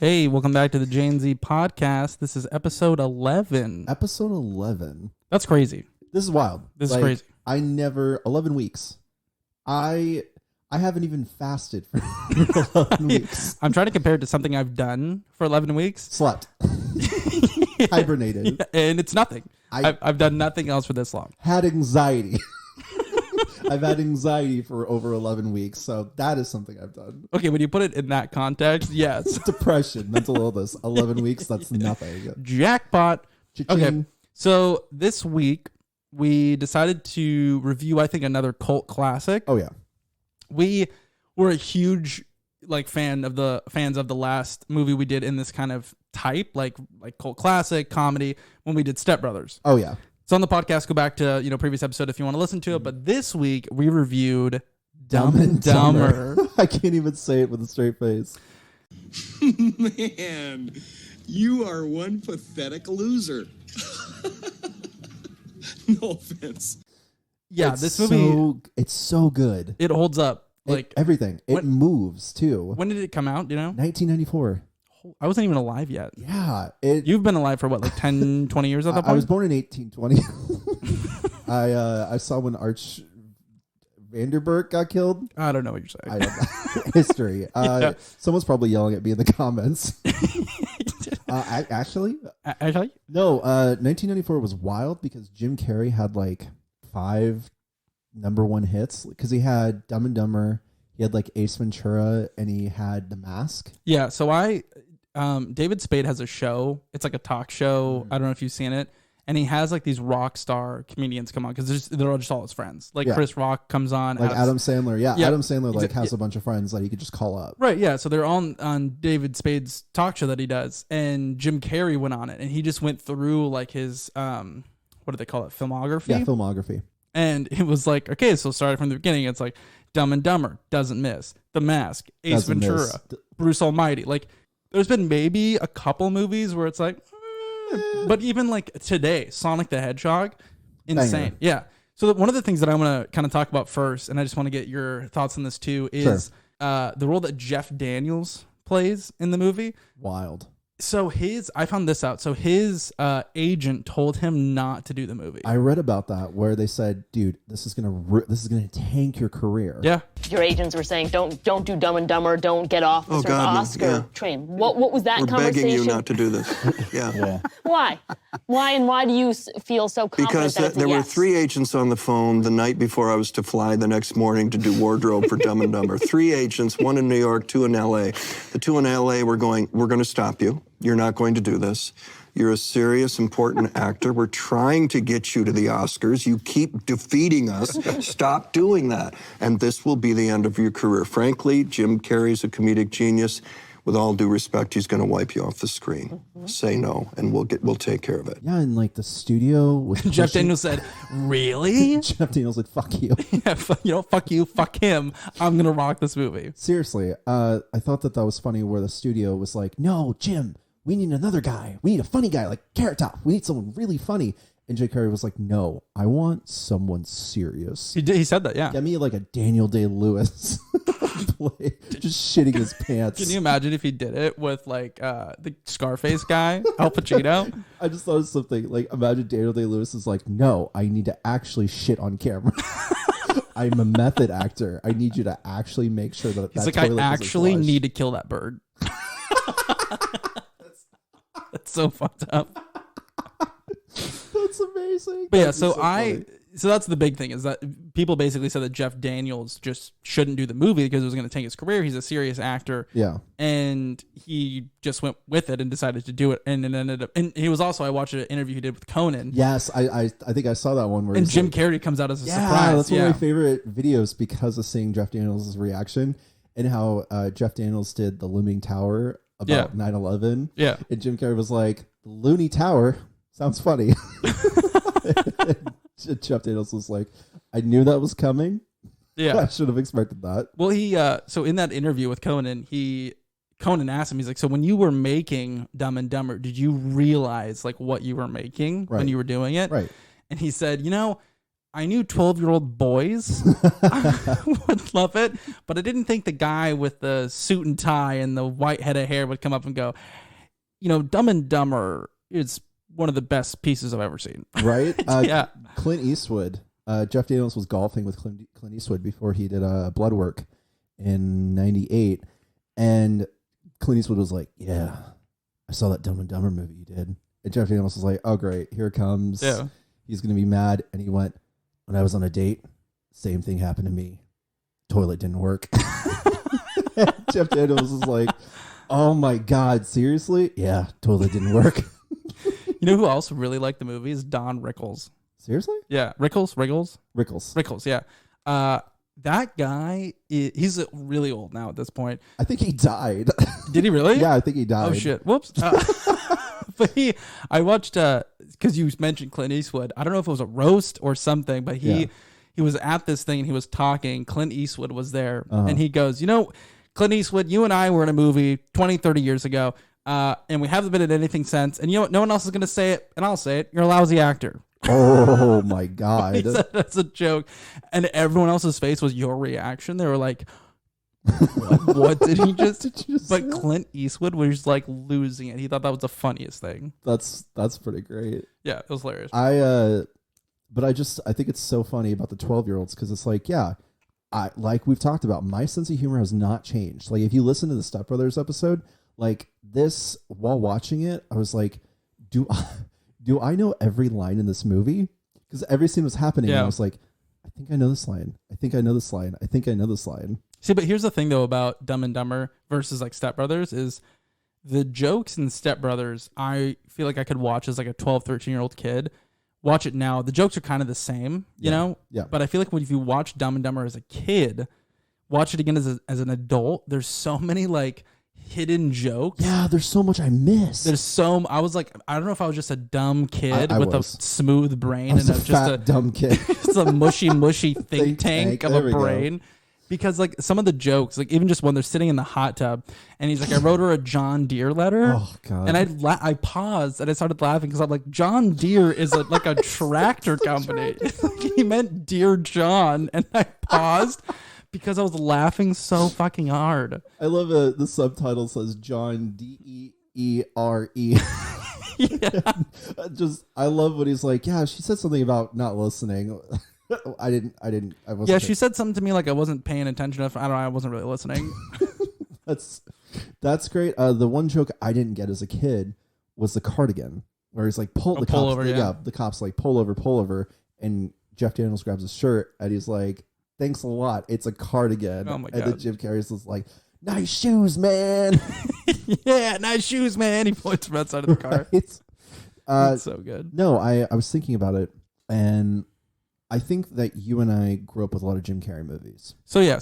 Hey, welcome back to the J&Z podcast. This is episode 11. Episode 11. That's crazy. This is wild. This is crazy. 11 weeks. I haven't even fasted for 11 weeks. I'm trying to compare it to something I've done for 11 weeks. Slept. Hibernated. Yeah, and it's nothing. I've done nothing else for this long. Had anxiety. I've had anxiety for over 11 weeks, so that is something I've done. Okay, when you put it in that context, yes. Depression, mental illness, 11 weeks, that's nothing. Jackpot. Cha-ching. Okay, so this week we decided to review, I think, another cult classic. Oh, yeah. We were a huge fans of the last movie we did in this kind of type, like cult classic comedy, when we did Step Brothers. Oh, yeah. So on the podcast, go back to previous episode if you want to listen to it. But this week we reviewed Dumb and Dumber. I can't even say it with a straight face. Man, you are one pathetic loser. No offense. Yeah, It's this movie, it's so good. it holds up. Everything. It moves too. When did it come out? Do you know? 1994. I wasn't even alive yet. Yeah. You've been alive for what, 10, 20 years at that point? I was born in 1820. I saw when Arch Vanderburg got killed. I don't know what you're saying. I don't know. History. Yeah. Someone's probably yelling at me in the comments. Actually, Actually? no. 1994 was wild because Jim Carrey had 5 #1 hits because he had Dumb and Dumber, he had Ace Ventura, and he had The Mask. Yeah, so David Spade has a show. It's like a talk show. I don't know if you've seen it. And he has these rock star comedians come on because they're just all his friends. Yeah. Chris Rock comes on. Adam Sandler. Yeah, Yeah. Adam Sandler has a bunch of friends that he could just call up. Right, yeah. So they're on David Spade's talk show that he does. And Jim Carrey went on it. And he just went through his, what do they call it? Filmography? Yeah, filmography. And it was okay, so starting from the beginning, it's Dumb and Dumber, Doesn't Miss, The Mask, Ace Doesn't Ventura, Miss. Bruce Almighty. There's been maybe a couple movies where it's but even today, Sonic the Hedgehog, insane. Banger. Yeah. So one of the things that I want to kind of talk about first, and I just want to get your thoughts on this too, is the role that Jeff Daniels plays in the movie. Wild. So I found this out. So his agent told him not to do the movie. I read about that where they said, "Dude, this is gonna tank your career." Yeah. Your agents were saying, don't do Dumb and Dumber, don't get off the Oh, sort of God, no. Oscar Yeah. train. What was that We're conversation? begging you not to do this. Yeah. Why? Why do you feel so confident Because that it's a there were yes? 3 agents on the phone the night before I was to fly the next morning to do wardrobe for Dumb and Dumber. 3 agents, 1 in New York, 2 in L.A. The 2 in L.A. were going to stop you. You're not going to do this. You're a serious, important actor. We're trying to get you to the Oscars. You keep defeating us. Stop doing that. And this will be the end of your career. Frankly, Jim Carrey's a comedic genius. With all due respect, he's going to wipe you off the screen. Say no, and we'll take care of it. Yeah, and the studio was Jeff pushing- Daniels said, "Really? Jeff Daniels like, "Fuck you." Yeah, fuck you, fuck him. I'm gonna rock this movie." Seriously, I thought that was funny where the studio was like, "No, Jim, we need another guy. We need a funny guy like Carrot Top. We need someone really funny." And Jay Carrey was like, "No, I want someone serious. He said that, yeah. Get me a Daniel Day-Lewis play, just shitting his pants." Can you imagine if he did it with the Scarface guy, Al Pacino? I just thought of something imagine Daniel Day-Lewis is like, "No, I need to actually shit on camera." I'm a method actor. I need you to actually make sure that He's that I toilet actually isn't flush." need to kill that bird. That's so fucked up. That's amazing. But yeah, That'd be so funny. so that's the big thing is that people basically said that Jeff Daniels just shouldn't do the movie because it was going to tank his career. He's a serious actor. Yeah. And he just went with it and decided to do it. And it ended up, and he was also, I watched an interview he did with Conan. Yes, I think I saw that one where And he's Jim Carrey comes out as a yeah, surprise. that's one of my favorite videos because of seeing Jeff Daniels' reaction and how Jeff Daniels did the Looming Tower about 9/11. Yeah. And Jim Carrey was like, "The Looney Tower sounds funny." And Jeff Daniels was like, "I knew that was coming. Yeah. I should have expected that." Well, he so in that interview with Conan, Conan asked him, he's like, "So when you were making Dumb and Dumber, did you realize what you were making when Right. you were doing it?" Right. And he said, I knew 12-year-old boys would love it, but I didn't think the guy with the suit and tie and the white head of hair would come up and go, Dumb and Dumber is one of the best pieces I've ever seen. Right? Yeah. Clint Eastwood. Jeff Daniels was golfing with Clint Eastwood before he did Blood Work in 98. And Clint Eastwood was like, yeah, I saw that Dumb and Dumber movie you did. And Jeff Daniels was like, oh, great. Here it comes. Yeah. He's going to be mad. And he went, when I was on a date, same thing happened to me. Toilet didn't work. Jeff Daniels was like, oh my God, seriously? Yeah, toilet didn't work. You know who else really liked the movie is Don Rickles. Seriously? Yeah, Rickles, yeah. That guy, he's really old now at this point. I think he died. Did he really? Yeah, I think he died. Oh, shit. Whoops. But I watched, because you mentioned Clint Eastwood. I don't know if it was a roast or something, but he was at this thing and he was talking. Clint Eastwood was there. And he goes, Clint Eastwood, you and I were in a movie 20, 30 years ago, and we haven't been in anything since. And you know what? No one else is going to say it, and I'll say it. You're a lousy actor. Oh, my God. He said that's a joke. And everyone else's face was your reaction. They were like, what did he just But Clint Eastwood was like losing it. He thought that was the funniest thing. That's pretty great. Yeah, it was hilarious. But I think it's so funny about the 12-year-olds because it's like, yeah, like we've talked about, my sense of humor has not changed. Like if you listen to the Step Brothers episode, like this, while watching it, I was like, do I know every line in this movie? Because every scene was happening. And I was like, I think I know this line. I think I know this line. I think I know this line. See, but here's the thing though about Dumb and Dumber versus like Step Brothers is the jokes in Step Brothers, I feel like I could watch as like a 12, 13-year-old kid. Watch it now. The jokes are kind of the same, you know? Yeah. But I feel like if you watch Dumb and Dumber as a kid, watch it again as an adult, there's so many like hidden jokes. Yeah, there's so much I missed. I was like, I don't know if I was just a dumb kid I with was. a smooth brain I was and a fat, dumb kid. it's a mushy think Think tank tank. of There a we go. brain. Because like some of the jokes, like even just when they're sitting in the hot tub and he's like, I wrote her a John Deere letter. Oh, God. And I paused and I started laughing because I'm like, John Deere is like a tractor company. He meant Dear John. And I paused because I was laughing so fucking hard. I love the subtitle says John Deere. Yeah. I love when he's like, yeah, she said something about not listening. I wasn't. Yeah, she said something to me like I wasn't paying attention enough. I don't know, I wasn't really listening. That's great. The one joke I didn't get as a kid was the cardigan, where he's like, pull cops, over, yeah. The cops like pull over, and Jeff Daniels grabs his shirt and he's like, thanks a lot. It's a cardigan. Oh my And then God. Jim Carrey's just like, nice shoes, man. Yeah, nice shoes, man. He points from outside of the car. It's so good. No, I was thinking about it, and I think that you and I grew up with a lot of Jim Carrey movies. So yeah,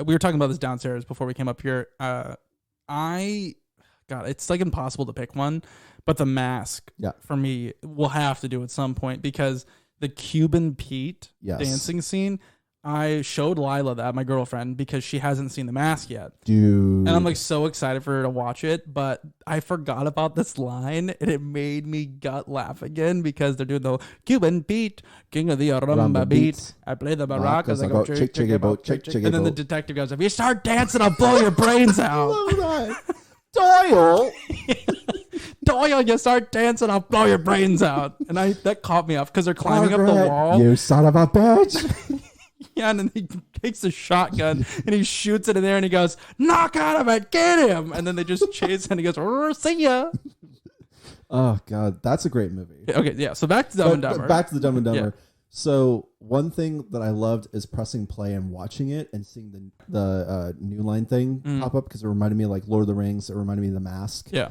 we were talking about this downstairs before we came up here. It's like impossible to pick one, but The Mask, for me, will have to do at some point because the Cuban Pete dancing scene. I showed Lila that, my girlfriend, because she hasn't seen The Mask yet. Dude. And I'm like so excited for her to watch it, but I forgot about this line and it made me gut laugh again because they're doing the Cuban Pete, king of the rumba beat. I play the maracas, I go chick chick boat, chick chick. And then the detective goes, if you start dancing, I'll blow your brains out. Doyle. Doyle, you start dancing, I'll blow your brains out. And that caught me off because they're climbing up the wall. You son of a bitch. Yeah, and then he takes a shotgun and he shoots it in there and he goes, knock out of it, get him. And then they just chase and he goes, see ya. Oh, God. That's a great movie. Okay, yeah. So back to Dumb and Dumber. Back to the Dumb and Dumber. Yeah. So one thing that I loved is pressing play and watching it and seeing the New Line thing pop up because it reminded me of like Lord of the Rings. It reminded me of The Mask. Yeah.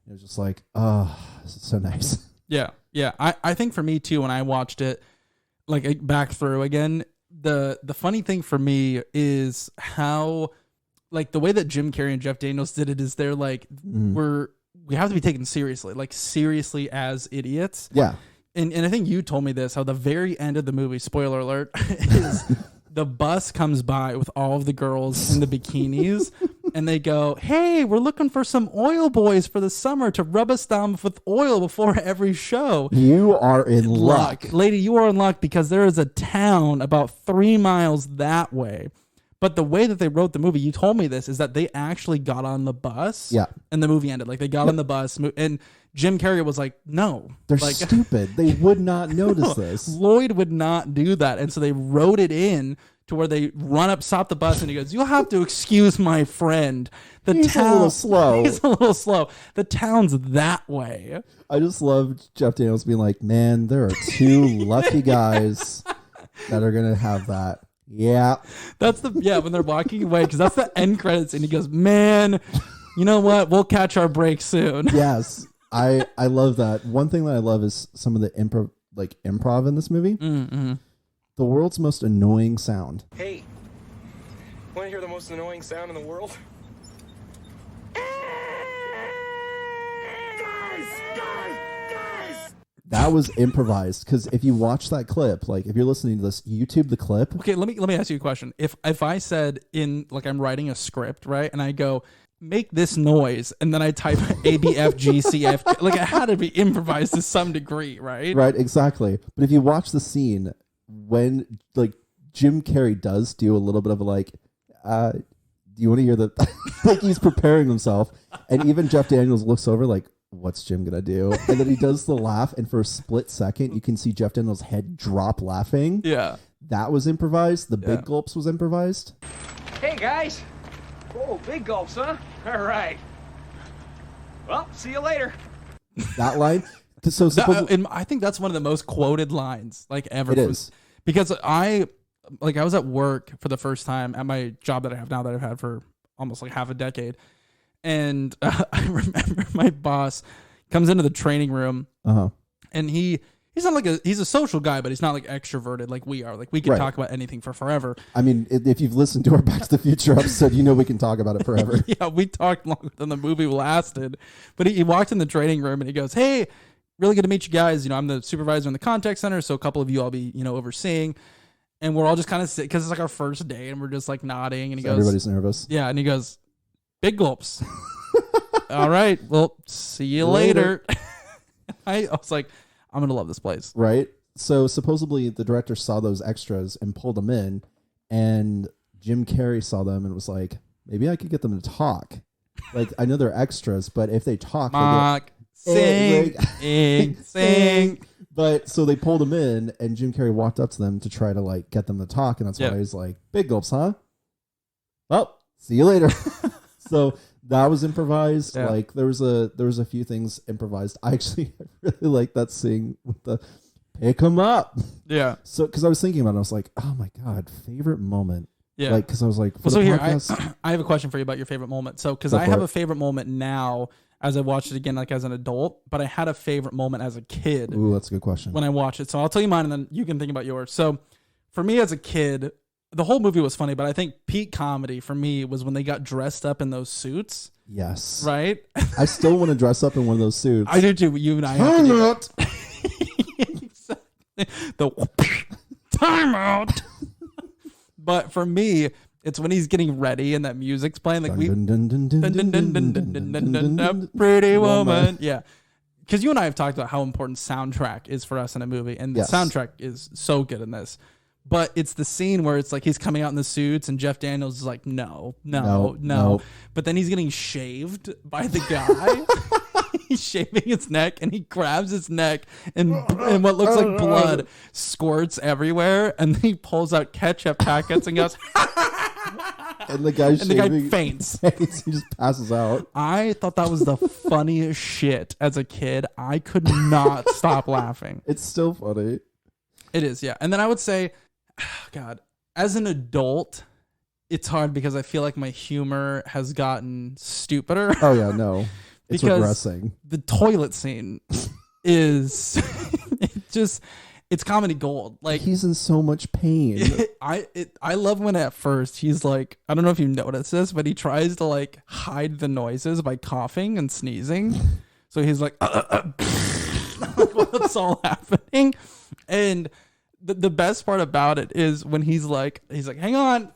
It was just like, oh, this is so nice. Yeah. Yeah. I think for me too, when I watched it like back through again, the funny thing for me is how like the way that Jim Carrey and Jeff Daniels did it is they're like, we have to be taken seriously, like seriously as idiots. Yeah. And I think you told me this, how the very end of the movie, spoiler alert, is the bus comes by with all of the girls in the bikinis, and they go, "Hey, we're looking for some oil boys for the summer to rub us down with oil before every show." You are in luck. Lady, you are in luck because there is a town about 3 miles that way. But the way that they wrote the movie, you told me this, is that they actually got on the bus. Yeah. And the movie ended. Like, they got on the bus, and Jim Carrey was like, no. They're like, stupid. They would not notice this. Lloyd would not do that. And so they wrote it in to where they run up, stop the bus, and he goes, "You'll have to excuse my friend. He's a little slow. He's a little slow. The town's that way." I just love Jeff Daniels being like, "Man, there are 2 lucky guys that are going to have that." Yeah. That's when they're walking away, because that's the end credits, and he goes, "Man, you know what? We'll catch our break soon." Yes. I love that. One thing that I love is some of the improv in this movie. Mm-hmm. The world's most annoying sound. Hey, want to hear the most annoying sound in the world? That was improvised, because if you watch that clip, like if you're listening to this, YouTube the clip. Okay, let me ask you a question. If I said I'm writing a script, right, and I go, "Make this noise," and then I type ABFGCF, like, it had to be improvised to some degree, right? Right, exactly. But if you watch the scene when like Jim Carrey does do a little bit of do you want to hear the like he's preparing himself, and even Jeff Daniels looks over like, what's Jim gonna do? And then he does the laugh, and for a split second you can see Jeff Daniels' head drop laughing. Yeah. That was improvised. The big gulps was improvised. Hey, guys. Oh, big gulps, huh? All right. Well, see you later. That line. So And I think that's one of the most quoted lines like ever. It is. Because I was at work for the first time at my job that I have now, that I've had for almost like half a decade. And I remember my boss comes into the training room, and he's not he's a social guy, but he's not like extroverted like we are. Like, we can talk about anything for forever. I mean, if you've listened to our Back to the Future episode, you know we can talk about it forever. Yeah, we talked longer than the movie lasted. But he walked in the training room and he goes, "Hey, really good to meet you guys. You know, I'm the supervisor in the contact center, so a couple of you I'll be, overseeing." And we're all just kind of sit, because it's like our first day, and we're just like nodding. And he goes, everybody's nervous. Yeah, and he goes, "Big gulps." All right, well, see you later. I was like, I'm gonna love this place. Right. So supposedly the director saw those extras and pulled them in, and Jim Carrey saw them and was like, maybe I could get them to talk. Like, I know they're extras, but if they talk, Mock, sing, sing. But so they pulled him in, and Jim Carrey walked up to them to try to like get them to talk, and that's why he's like, "Big gulps, huh? Well, see you later." So that was improvised. Yeah. Like there was a few things improvised. I really like that scene with the "pick 'em up." Yeah. So because I was thinking about it, I was like, oh my god, favorite moment. Yeah. Like, because I was like, well, so here I have a question for you about your favorite moment. So because I have it. a favorite moment now as I watched it again, like as an adult, but I had a favorite moment as a kid. Ooh, that's a good question. When I watched it. So I'll tell you mine and then you can think about yours. So for me as a kid, the whole movie was funny, but I think peak comedy for me was when they got dressed up in those suits. Yes. Right? I still want to dress up in one of those suits. I do too. You and I have to do that. The time out. But for me, it's when he's getting ready and that music's playing, like pretty woman. Yeah. Because you and I have talked about how important soundtrack is for us in a movie, and the soundtrack is so good in this. But it's the scene where it's like he's coming out in the suits and Jeff Daniels is like, no. But then he's getting shaved by the guy. He's shaving his neck and he grabs his neck and what looks like blood squirts everywhere. And then he pulls out ketchup packets and goes, and the guy faints. He just passes out. I thought that was the funniest shit as a kid. I could not stop laughing. It's still funny. It is, yeah. And then I would say, God, as an adult, it's hard because I feel like my humor has gotten stupider. Oh, yeah, no. It's regressing. The toilet scene is it's comedy gold. Like, he's in so much pain. I love when at first he's like, I don't know if you noticed this, but he tries to like hide the noises by coughing and sneezing. So he's like, what's all happening? And the best part about it is when he's like, hang on,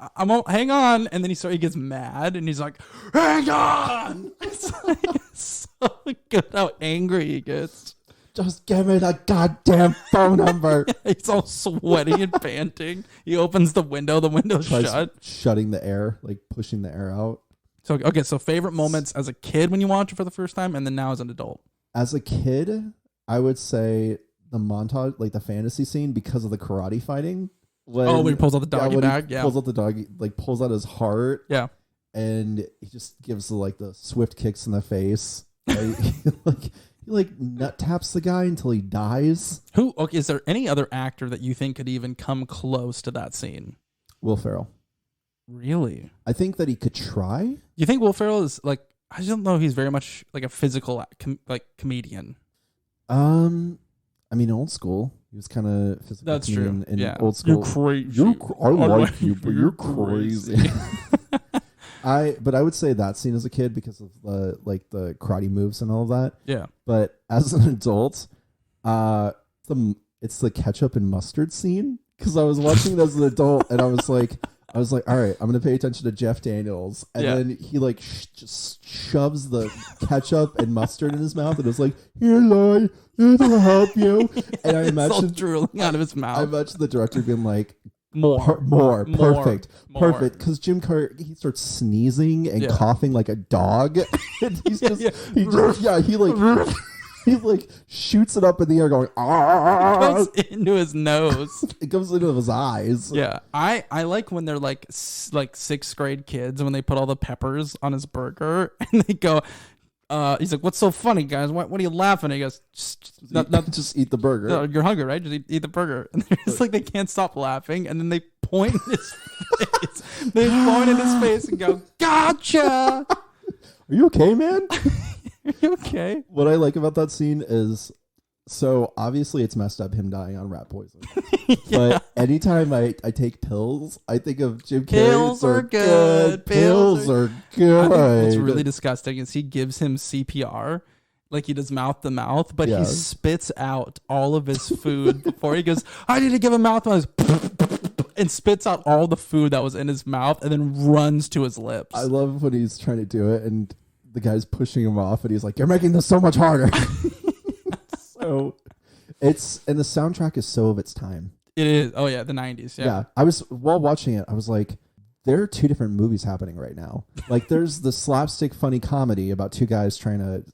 hang on, and then he gets mad and he's like, hang on. It's like so good how angry he gets. Just give me the goddamn phone number. He's all sweaty and panting. He opens the window's shut. Shutting the air, like pushing the air out. So okay, so favorite moments as a kid when you watch it for the first time, and then now as an adult. As a kid, I would say the montage, like the fantasy scene, because of the karate fighting. When he pulls out the doggy bag, pulls out the doggy, like pulls out his heart, yeah, and he just gives the swift kicks in the face. He nut taps the guy until he dies. Okay, is there any other actor that you think could even come close to that scene? Will Ferrell. Really? I think that he could try. You think Will Ferrell is like? I don't know. He's very much like a physical comedian. I mean, old school. He was kind of physical. That's true. In old school. You're crazy. I like you, but you're crazy. But I would say that scene as a kid because of the karate moves and all of that. Yeah. But as an adult, it's the ketchup and mustard scene, because I was watching it as an adult and I was like, all right, I'm gonna pay attention to Jeff Daniels, and then he just shoves the ketchup and mustard in his mouth, and it's like, here, Lloyd, it'll help you. And I imagine drooling out of his mouth. I imagine the director being like, more, perfect, because Jim Carrey, he starts sneezing and coughing like a dog. And he's he shoots it up in the air going, ah! It goes into his nose. It goes into his eyes. Yeah. I like when they're like sixth grade kids, when they put all the peppers on his burger and they go, he's like, what's so funny, guys? What are you laughing at? He goes, just eat the burger. No, you're hungry, right? Just eat the burger. And it's like they can't stop laughing, and then they point in his face. They point in his face and go, gotcha! Are you okay, man? Are you okay? What I like about that scene is, so obviously it's messed up him dying on rat poison. But anytime I take pills, I think of Jim Carrey. Pills are good. Pills are good. I think what's really disgusting is he gives him CPR. Like he does mouth to mouth, but he spits out all of his food before he goes, I need to give him mouth to mouth, and spits out all the food that was in his mouth and then runs to his lips. I love when he's trying to do it and the guy's pushing him off and he's like, you're making this so much harder. So and the soundtrack is so of its time. It is. Oh yeah, the 90s. Yeah. I was, while watching it, I was like, there are two different movies happening right now. Like there's the slapstick funny comedy about two guys trying to,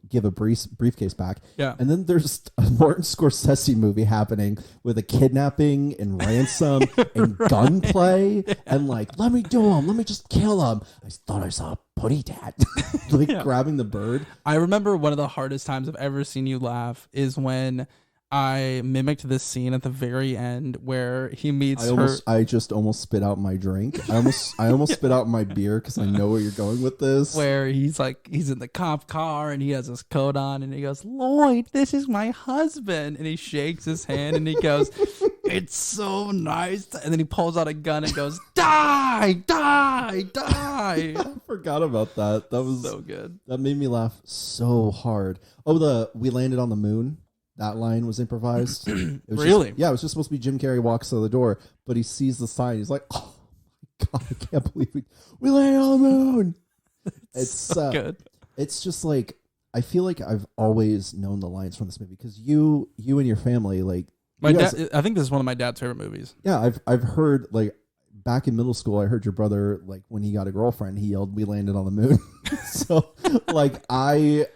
give a briefcase back. Yeah. And then there's a Martin Scorsese movie happening with a kidnapping and ransom and gunplay and let me do him. Let me just kill him. I thought I saw a putty tat. Grabbing the bird. I remember one of the hardest times I've ever seen you laugh is when I mimicked this scene at the very end where he meets her. I just almost spit out my drink. I almost spit out my beer because I know where you're going with this. Where he's in the cop car and he has his coat on and he goes, Lloyd, this is my husband. And he shakes his hand and he goes, it's so nice. And then he pulls out a gun and goes, die, die, die. I forgot about that. That was so good. That made me laugh so hard. Oh, we landed on the moon. That line was improvised. It was really? It was just supposed to be Jim Carrey walks out the door, but he sees the sign. He's like, oh my God, I can't believe we landed on the moon. It's so good. It's just like, I feel like I've always known the lines from this movie because you and your family, my dad, I think this is one of my dad's favorite movies. Yeah, I've heard back in middle school, I heard your brother, when he got a girlfriend, he yelled, we landed on the moon. So I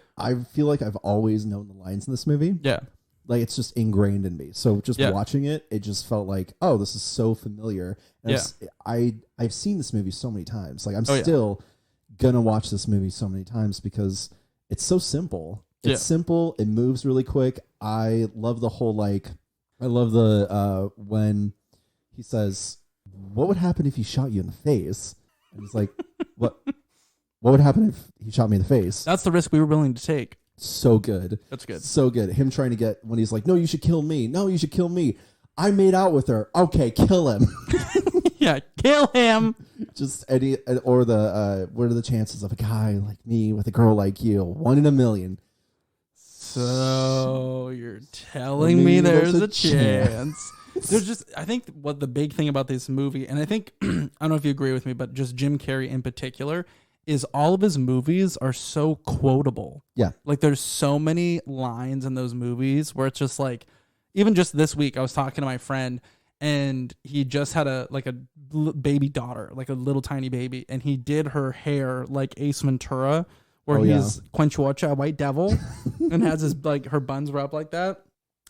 feel like I've always known the lines in this movie. Yeah. It's just ingrained in me. So just watching it, it just felt like, oh, this is so familiar. And I've seen this movie so many times. I'm still gonna watch this movie so many times because it's so simple. It's simple. It moves really quick. I love the whole when he says, what would happen if he shot you in the face? And he's like, what would happen if he shot me in the face? That's the risk we were willing to take. So good. That's good. So good. Him trying to get, when he's like, no, you should kill me. No, you should kill me. I made out with her. Okay, kill him. Yeah, kill him. Just what are the chances of a guy like me with a girl like you? 1 in a million. So you're telling me there's a chance. There's just, I think what the big thing about this movie, and I think, I don't know if you agree with me, but just Jim Carrey in particular, is all of his movies are so quotable. Yeah. Like there's so many lines in those movies where it's just like, even just this week, I was talking to my friend and he just had a baby daughter, like a little tiny baby. And he did her hair like Ace Ventura, where he's Quenchuocha, a white devil, and has his, like, her buns were up like that.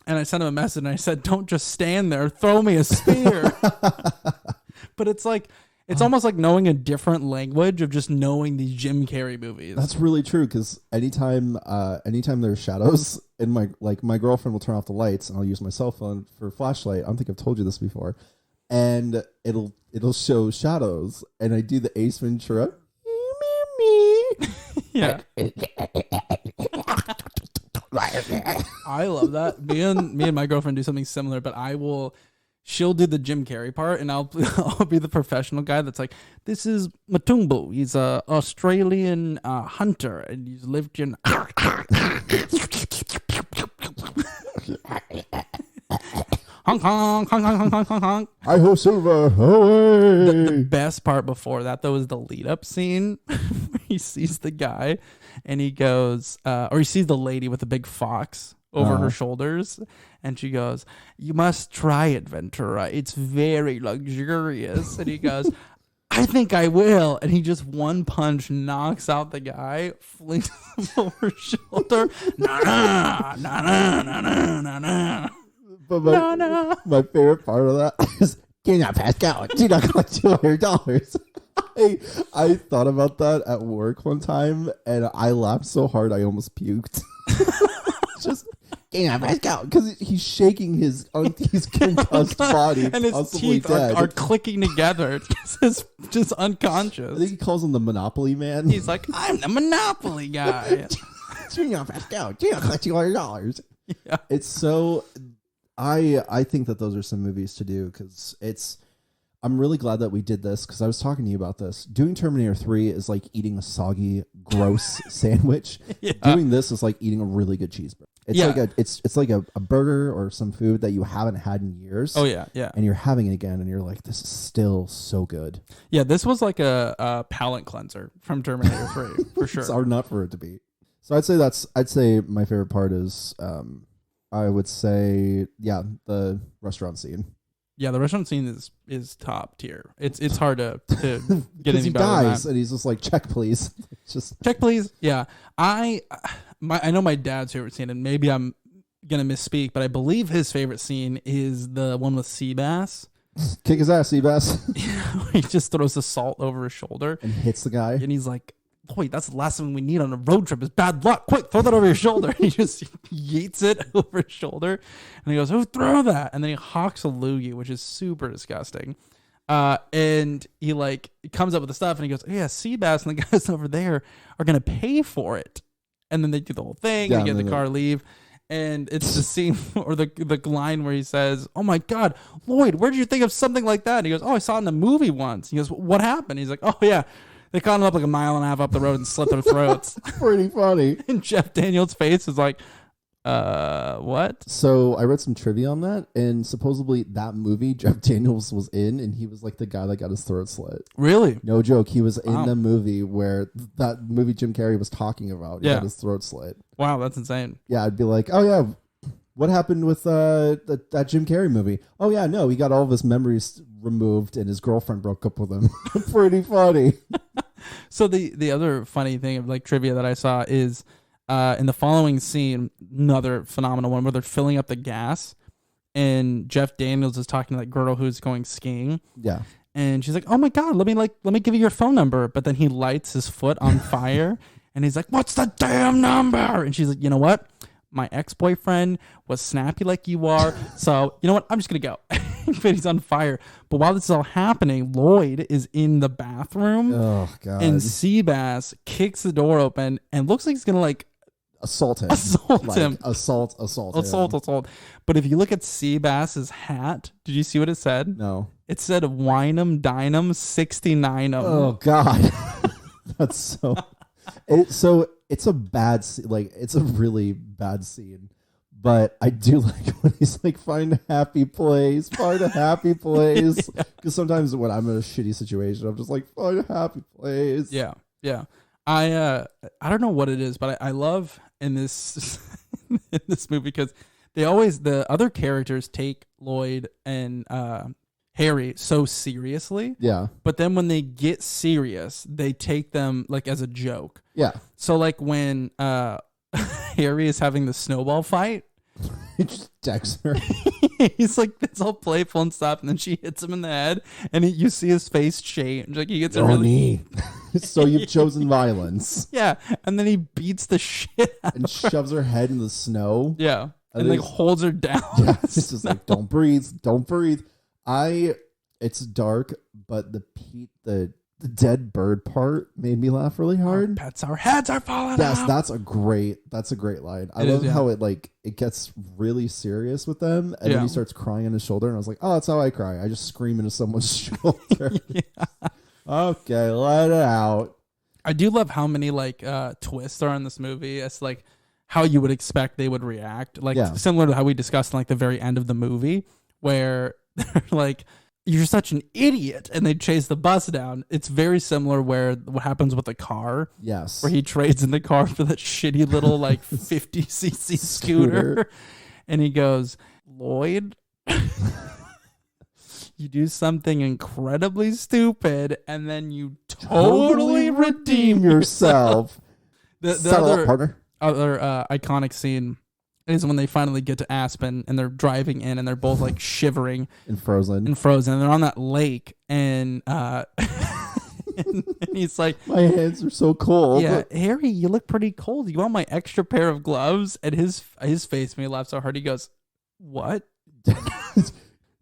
And I sent him a message and I said, don't just stand there, throw me a spear. But it's like, it's almost like knowing a different language of just knowing these Jim Carrey movies. That's really true, because anytime there's shadows in my girlfriend will turn off the lights and I'll use my cell phone for flashlight. I don't think I've told you this before. And it'll show shadows and I do the Ace Ventura. Yeah. I love that. Me and my girlfriend do something similar, but she'll do the Jim Carrey part, and I'll be the professional guy that's like, this is Matumbo. He's a Australian hunter, and he's lived in. Honk, honk, honk, honk, honk, honk, honk. I ho silver, away. The best part before that, though, is the lead-up scene where he sees the guy, and he goes, or he sees the lady with the big fox over her shoulders, and she goes, you must try it, Ventura. It's very luxurious. And he goes, I think I will. And he just one punch knocks out the guy, flings him over his shoulder. Na na na na na na na. But my favorite part of that is, you're not Pascal. You're not collect $200. I thought about that at work one time, and I laughed so hard I almost puked. Just because he's shaking his concussed body, and his teeth are clicking together. He's just unconscious. I think he calls him the Monopoly Man. He's like, I'm the Monopoly guy. $200. Yeah. It's so. I think that those are some movies to do, because I'm really glad that we did this, because I was talking to you about this. Doing Terminator 3 is like eating a soggy, gross sandwich. Yeah. Doing this is like eating a really good cheeseburger. It's like a burger or some food that you haven't had in years. Oh yeah, yeah. And you're having it again, and you're like, this is still so good. Yeah, this was like a palate cleanser from Terminator 3 for sure. It's hard not for it to be. So I'd say my favorite part is I would say the restaurant scene. Yeah, the restaurant scene is top tier. It's hard to get any he better dies than that. And he's just like, check please. Just check please. Yeah, I know my dad's favorite scene, and maybe I'm gonna misspeak, but I believe his favorite scene is the one with Seabass. Kick his ass, Seabass. He just throws the salt over his shoulder and hits the guy, and he's like, wait, that's the last thing we need on a road trip is bad luck. Quick, throw that over your shoulder. He just yeets it over his shoulder. And he goes, who threw that? And then he hawks a loogie, which is super disgusting. And he comes up with the stuff and he goes, oh, yeah, Seabass and the guys over there are going to pay for it. And then they do the whole thing. Yeah, and they get the car, leave. And it's the scene or the line where he says, oh my God, Lloyd, where did you think of something like that? And he goes, oh, I saw it in a movie once. He goes, what happened? He's like, oh yeah. They caught him up like a mile and a half up the road and slit their throats. Pretty funny. And Jeff Daniels' face is like, what? So I read some trivia on that, and supposedly that movie Jeff Daniels was in, and he was like the guy that got his throat slit. Really? No joke. He was in the movie where that movie Jim Carrey was talking about. He got his throat slit. Wow, that's insane. Yeah, I'd be like, oh yeah, what happened with that Jim Carrey movie? Oh yeah, no, he got all of his memories removed, and his girlfriend broke up with him. Pretty funny. So the other funny thing of trivia that I saw is in the following scene, another phenomenal one where they're filling up the gas, and Jeff Daniels is talking to that girl who's going skiing. Yeah. And she's like, "Oh my God, let me give you your phone number." But then he lights his foot on fire, and he's like, "What's the damn number?" And she's like, "You know what? My ex-boyfriend was snappy like you are, so you know what? I'm just gonna go." But he's on fire. But while this is all happening, Lloyd is in the bathroom. Oh God! And Seabass kicks the door open and looks like he's gonna assault him. Assault. But if you look at Seabass's hat, did you see what it said? No. It said Wine 'em, Dine 'em, 69 'em. Oh God. That's so. It's a bad scene. It's a really bad scene. But I do like when he's like, find a happy place, find a happy place. Because sometimes when I'm in a shitty situation, I'm just like, find a happy place. Yeah, yeah. I don't know what it is, but I love in this in this movie because the other characters take Lloyd and Harry so seriously. Yeah. But then when they get serious, they take them like as a joke. Yeah. So like when Harry is having the snowball fight, He just texts her. he's like it's all playful and stuff, and then she hits him in the head, and you see his face change. Like he gets a really So you've chosen violence. yeah, and then he beats the shit out And of her. shoves her head in the snow. Yeah, and then like he's- holds her down. Yeah, it's just like, don't breathe, don't breathe. It's dark, but the dead bird part made me laugh really hard. Pets, our heads are falling Yes, off. that's a great line. I It is, love yeah. how it gets really serious with them, and Yeah. then he starts crying on his shoulder, and I was like, oh, that's how I cry. I just scream into someone's shoulder. Okay, let it out. I do love how many like twists are in this movie. It's like how you would expect they would react, like Yeah. similar to how we discussed in like the very end of the movie, where they're like, "You're such an idiot," and they chase the bus down. It's very similar where what happens with the car, Yes. where he trades in the car for that shitty little like 50cc scooter, and he goes, "Lloyd." You do something incredibly stupid, and then you totally redeem yourself. yourself. The Settle up, partner. other iconic scene is when they finally get to Aspen and they're driving in and they're both like shivering In Frozen. and frozen. And they're on that lake and and he's like, My hands are so cold. "Yeah, Harry, you look pretty cold. You want my extra pair of gloves?" And his face made me laugh so hard. He goes, "What?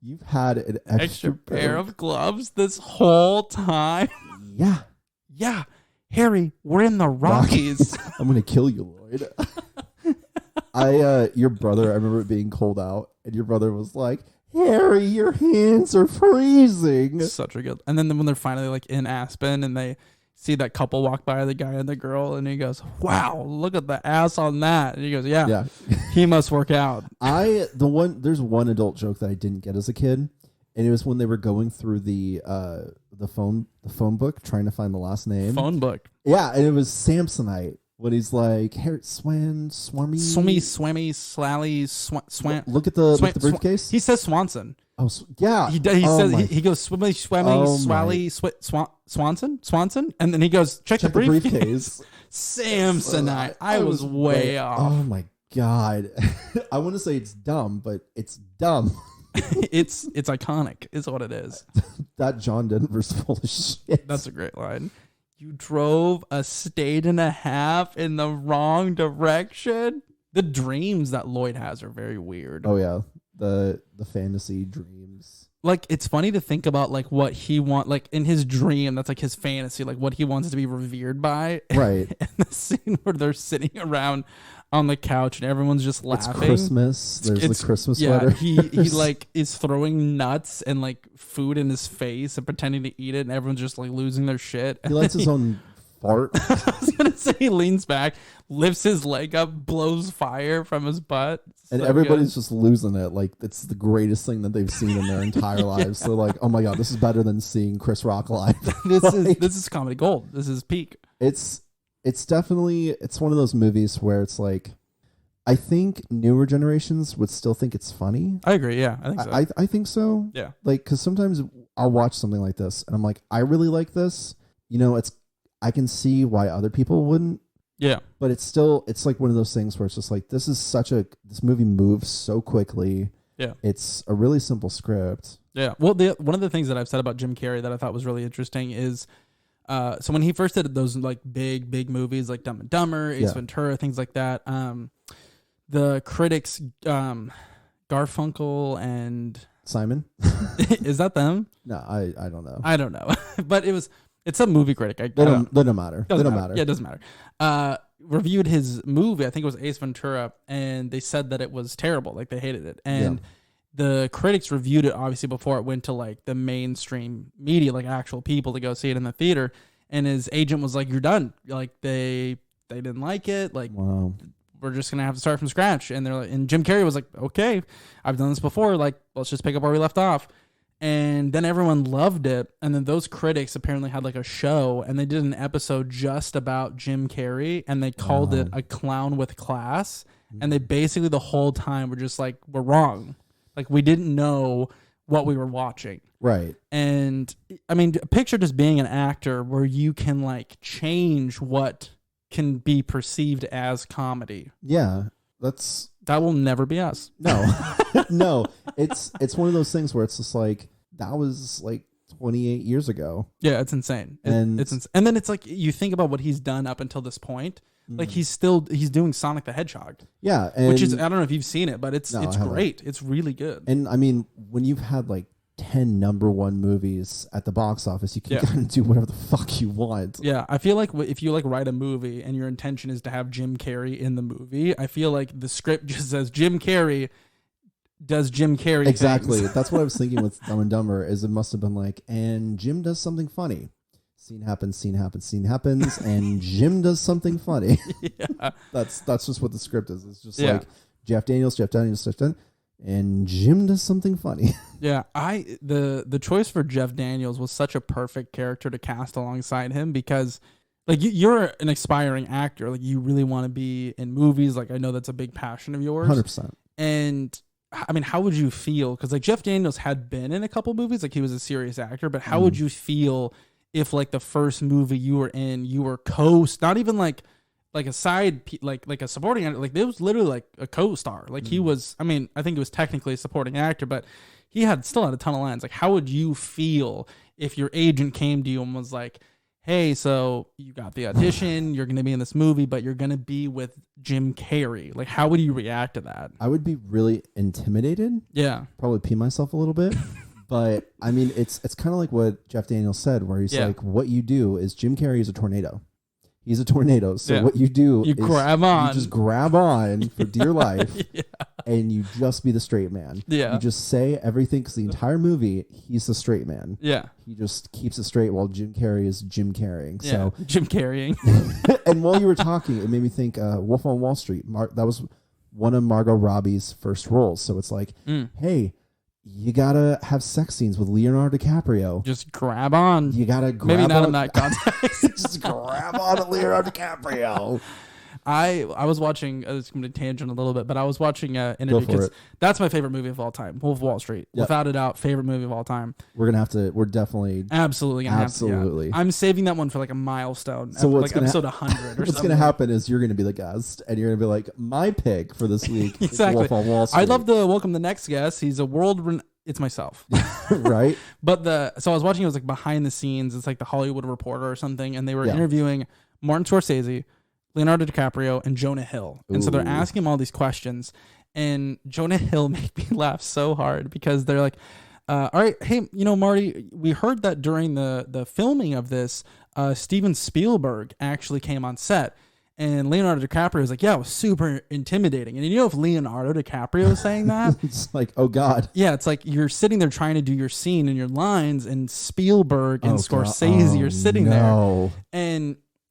You've had an Extra pair of gloves this whole time?" Yeah. Yeah, Harry, we're in the Rockies. I'm gonna kill you, Lloyd. Your brother, I remember it being cold out, and your brother was like, Harry, your hands are freezing. Such a good. And then when they're finally like in Aspen and they see that couple walk by, the guy and the girl, and he goes, "Wow, look at the ass on that." And he goes, "Yeah, Yeah. he must work out." There's one adult joke that I didn't get as a kid, and it was when they were going through the phone book trying to find the last name. Phone book. Yeah, and it was Samsonite when he's like, Harry Swarmy. Swimmy, slally, swam. Look at the briefcase. He says Swanson. Oh, yeah. He Oh says my- he goes swimmy, Oh swally, Swanson, and then he goes check the briefcase. briefcase. Samsonite. I was way off. Oh my god. I want to say it's dumb, but it's dumb. It's iconic, is what it is. That John Denver's full of shit. That's a great line. You drove a state and a half in the wrong direction. The dreams that Lloyd has are very weird. Oh yeah, the fantasy dreams. Like, it's funny to think about like what he like in his dream. That's like his fantasy, like what he wants to be revered by. Right. And the scene where they're sitting around on the couch and everyone's just It's laughing. Christmas. There's the Christmas yeah, sweater. he like is throwing nuts and like food in his face and pretending to eat it, and everyone's just like losing their shit. He likes his own fart. I was gonna say he leans back, lifts his leg up, blows fire from his butt, And So everybody's good. just losing it. Like, it's the greatest thing that they've seen in their entire lives. They're like, oh my God, this is better than seeing Chris Rock live. This is comedy gold. This is peak. It's definitely, it's one of those movies where it's like, I think newer generations would still think it's funny. I agree. Yeah, I think so. I think so. Yeah. Like, because sometimes I'll watch something like this and I'm like, I really like this. You know, I can see why other people wouldn't. Yeah. But it's like one of those things where it's just like, this movie moves so quickly. Yeah. It's a really simple script. Yeah. Well, one of the things that I've said about Jim Carrey that I thought was really interesting is, so when he first did those like big movies like Dumb and Dumber, Ace Ventura, things like that, the critics, Garfunkel and Simon? is that them? No, I don't know. I don't know, but it's a movie critic. They don't matter. They Doesn't don't matter. matter. Yeah, it doesn't matter. Reviewed his movie, I think it was Ace Ventura, and they said that it was terrible. Like they hated it. And the critics reviewed it obviously before it went to like the mainstream media, like actual people to go see it in the theater. And his agent was like, "You're done. Like they didn't like it. Like Wow. we're just gonna have to start from scratch. And they're like, and Jim Carrey was like, okay, I've done this before. Like, let's just pick up where we left off. And then everyone loved it. And then those critics apparently had like a show, and they did an episode just about Jim Carrey, and they called it A Clown with Class. And they basically the whole time were just like, we're wrong. Like, we didn't know what we were watching. Right. And I mean, picture just being an actor where you can like change what can be perceived as comedy. Yeah. That will never be us. No. No. It's one of those things where it's just like, that was like 28 years ago. Yeah, it's insane. And and then it's like you think about what he's done up until this point. Like he's doing Sonic the Hedgehog. Yeah, and which is, I don't know if you've seen it, but it's I haven't. great. It's really good. And I mean, when you've had like 10 number one movies at the box office, you can kind of do whatever the fuck you want. Yeah, I feel like if you like write a movie and your intention is to have Jim Carrey in the movie, I feel like the script just says Jim Carrey does Jim Carrey Exactly. things. That's what I was thinking with Dumb and Dumber, is it must have been like, and Jim does something funny. Scene happens, and Jim does something funny. Yeah. That's just what the script is. It's just like Jeff Daniels, and Jim does something funny. Yeah, the choice for Jeff Daniels was such a perfect character to cast alongside him, because like you're an aspiring actor, like you really want to be in movies. Like I know that's a big passion of yours. 100%. And I mean, how would you feel? Because like Jeff Daniels had been in a couple movies, like he was a serious actor, but how would you feel if like the first movie you were in, you were not even like a side, like a supporting actor, like it was literally like a co-star. Like he was, I mean, I think it was technically a supporting actor, but he still had a ton of lines. Like how would you feel if your agent came to you and was like, hey, so you got the audition, you're going to be in this movie, but you're going to be with Jim Carrey. Like how would you react to that? I would be really intimidated. Yeah. Probably pee myself a little bit. But I mean, it's kind of like what Jeff Daniels said, where he's like, what you do is Jim Carrey is a tornado. He's a tornado. So what you do is grab on. You just grab on for dear life, and you just be the straight man. Yeah. You just say everything, because the entire movie, he's the straight man. Yeah. He just keeps it straight while Jim Carrey is Jim Carreying. Yeah. So Jim Carreying. And while you were talking, it made me think Wolf on Wall Street. That was one of Margot Robbie's first roles. So it's like, hey, you gotta have sex scenes with Leonardo DiCaprio. Just grab on. You gotta grab Maybe not on. in that context. Just grab on to Leonardo DiCaprio. I was watching, it's going to tangent a little bit, but I was watching an interview, because that's my favorite movie of all time, Wolf of Wall Street. Yep. Without a doubt, favorite movie of all time. We're definitely absolutely gonna have to. Yeah. I'm saving that one for like a milestone. So what's like episode 100 or something. What's gonna happen is you're gonna be the guest, and you're gonna be like, my pick for this week exactly. is Wolf on Wall Street. I'd love to welcome the next guest. He's a it's myself. Right. But so I was watching, it was like behind the scenes. It's like the Hollywood Reporter or something, and they were interviewing Martin Scorsese, Leonardo DiCaprio, and Jonah Hill. And so they're asking him all these questions, and Jonah Hill made me laugh so hard, because they're like, all right, hey, Marty, we heard that during the filming of this, Steven Spielberg actually came on set. And Leonardo DiCaprio was like, yeah, it was super intimidating. And if Leonardo DiCaprio is saying that, it's like, oh God. Yeah, it's like you're sitting there trying to do your scene and your lines, and Spielberg and Scorsese are sitting there.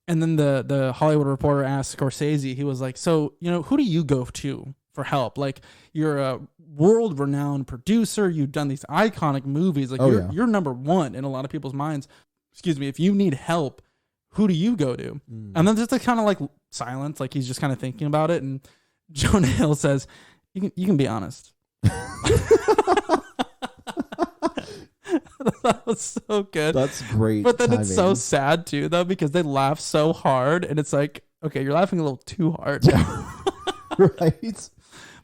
And then the Hollywood Reporter asked Scorsese, he was like, so, who do you go to for help? Like, you're a world-renowned producer. You've done these iconic movies. Like, you're number one in a lot of people's minds. Excuse me. If you need help, who do you go to? And then just a kind of like silence, like he's just kind of thinking about it. And Jonah Hill says, you can be honest. That was so good. That's great. But then timing. It's so sad too, though, because they laugh so hard, and it's like, okay, you're laughing a little too hard. Right.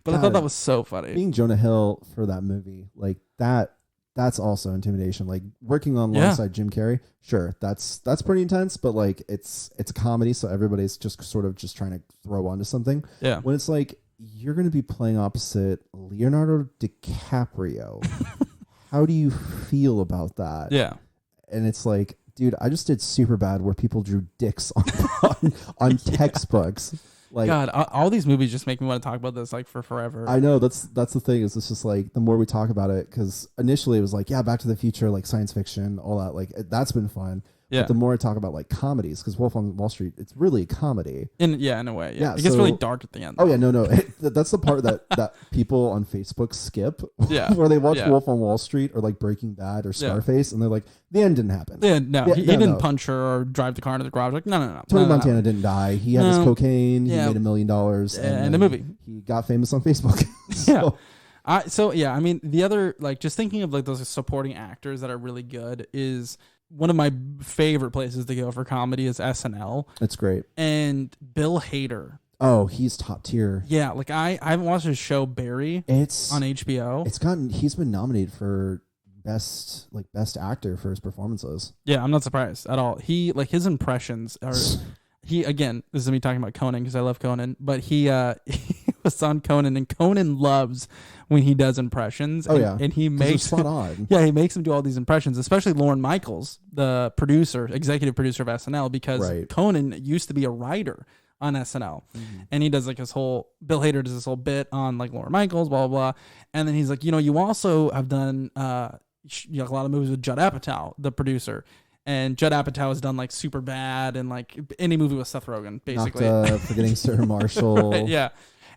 But I thought that was so funny. Being Jonah Hill for that movie, like that's also intimidation. Like working alongside Jim Carrey, sure, that's pretty intense, but like it's a comedy, so everybody's just sort of just trying to throw onto something. Yeah. When it's like you're going to be playing opposite Leonardo DiCaprio, how do you feel about that? Yeah. And it's like, dude, I just did Superbad where people drew dicks on textbooks. Like, God, all these movies just make me want to talk about this like for forever. I know that's the thing, is it's just like the more we talk about it, because initially it was like, yeah, Back to the Future, like science fiction, all that, like that's been fun. Yeah. But the more I talk about like comedies, because Wolf on Wall Street, it's really a comedy. In a way. Yeah. Yeah, It gets so- really dark at the end. Oh yeah, no. That's the part that people on Facebook skip. Yeah. Where they watch Yeah. Wolf on Wall Street or like Breaking Bad or Scarface, and they're like, the end didn't happen. Yeah, no, Yeah, he no, didn't no. punch her or drive the car into the garage. Like, no. Tony no. Montana didn't die. He had his No. cocaine. He Yeah. made $1 million, and the then movie. He got famous on Facebook. Yeah. I mean, the other, like, just thinking of like those supporting actors that are really good is one of my favorite places to go for comedy is SNL. It's great. And Bill Hader. Oh, he's top tier. Yeah, like I haven't watched his show Barry It's on HBO. He's been nominated for best actor for his performances. Yeah, I'm not surprised at all. He, like, his impressions are again, this is me talking about Conan because I love Conan, but he was on Conan, and Conan loves when he does impressions. Oh, and, yeah. and he 'Cause they're makes spot on. Yeah, he makes him do all these impressions, especially Lorne Michaels, the executive producer of SNL, because Right. Conan used to be a writer on SNL. And he does like Bill Hader does this whole bit on like Lorne Michaels, blah, blah, blah. And then he's like, you also have done a lot of movies with Judd Apatow, the producer. And Judd Apatow has done like Superbad and like any movie with Seth Rogen, basically. Forgetting Sarah Marshall. Right, yeah.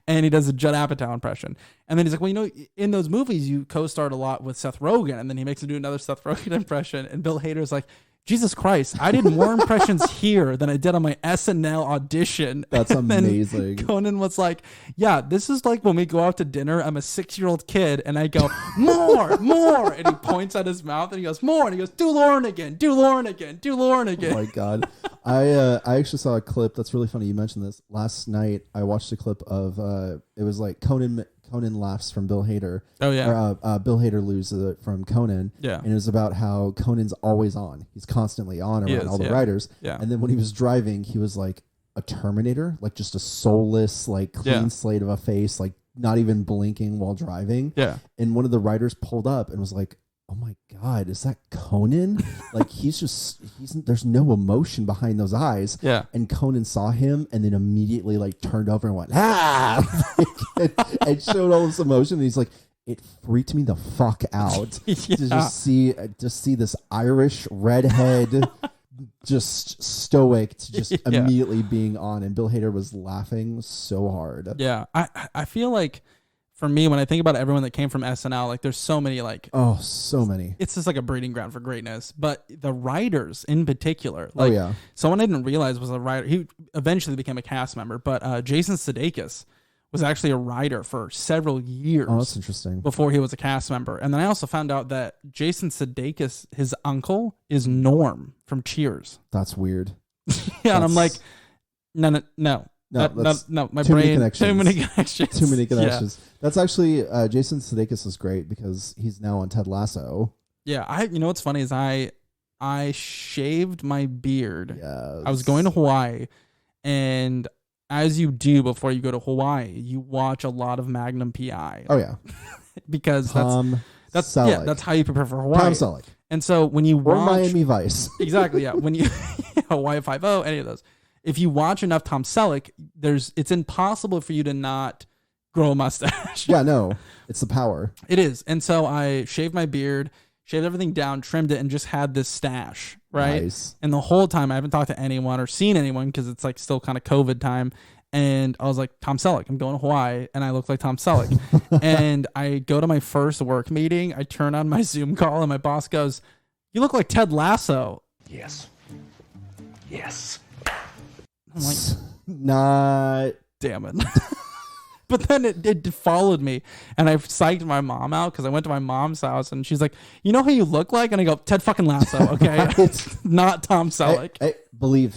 And he does a Judd Apatow impression. And then he's like, well, in those movies, you co-starred a lot with Seth Rogen. And then he makes him do another Seth Rogen impression. And Bill Hader's like, Jesus Christ, I did more impressions here than I did on my SNL audition. That's And then amazing. Conan was like, yeah, this is like when we go out to dinner. I'm a 6-year-old kid and I go, more. And he points at his mouth and he goes, more. And he goes, do Lauren again. Oh my God. I actually saw a clip that's really funny. You mentioned this. Last night, I watched a clip of, it was like Conan laughs from Bill Hader. Oh, yeah. Or, Bill Hader loses from Conan. Yeah. And it was about how Conan's always on. He's constantly on He around is, all the yeah. writers. Yeah. And then when he was driving, he was like a Terminator, like just a soulless, like clean Yeah. slate of a face, like not even blinking while driving. Yeah. And one of the writers pulled up and was like, oh my God, is that Conan? Like there's no emotion behind those eyes. Yeah. And Conan saw him and then immediately like turned over and went, and showed all this emotion. And he's like, it freaked me the fuck out to just see this Irish redhead just stoic to just immediately being on. And Bill Hader was laughing so hard. Yeah. I feel like for me, when I think about everyone that came from SNL, like there's so many, like, Oh, so many. it's just like a breeding ground for greatness. But the writers in particular, like, yeah. someone I didn't realize was a writer. He eventually became a cast member, but Jason Sudeikis was actually a writer for several years Oh, that's interesting. before he was a cast member. And then I also found out that Jason Sudeikis, his uncle, is Norm from Cheers. That's weird. Yeah, and I'm like, That's- no. that's No, my too many brain, connections. too many connections. Too many Yeah. connections. That's actually Jason Sudeikis is great because he's now on Ted Lasso. Yeah, you know what's funny is I shaved my beard. Yeah, I was going to Hawaii, and as you do before you go to Hawaii, you watch a lot of Magnum PI. Oh yeah, because Tom that's Selleck. that's how you prepare for Hawaii. Tom Selleck And so when you or watch Miami Vice. exactly, yeah, when you Hawaii 5-0, any of those, if you watch enough Tom Selleck, it's impossible for you to not grow a mustache. Yeah, no, it's the power. It is. And so I shaved my beard, shaved everything down, trimmed it, and just had this stash, right? Nice. And the whole time I haven't talked to anyone or seen anyone because it's like still kind of COVID time. And I was like, Tom Selleck, I'm going to Hawaii. And I look like Tom Selleck. And I go to my first work meeting. I turn on my Zoom call and my boss goes, you look like Ted Lasso. Yes. I'm like, Not. damn it. But then it followed me, and I psyched my mom out because I went to my mom's house, and she's like, you know who you look like? And I go, Ted fucking Lasso, okay? Not Tom Selleck. Hey, believe.